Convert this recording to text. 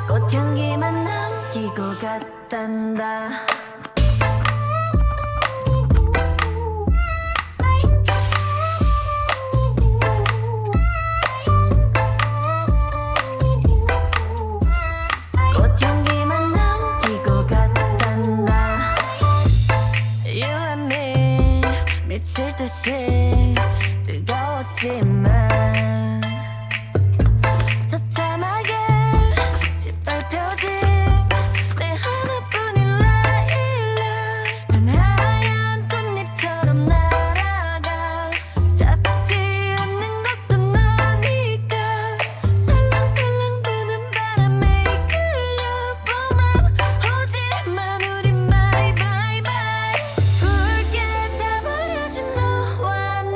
꽃향기만 남기고 갔단다. 꽃향기만 남기고 갔단다. You and me 미칠 듯이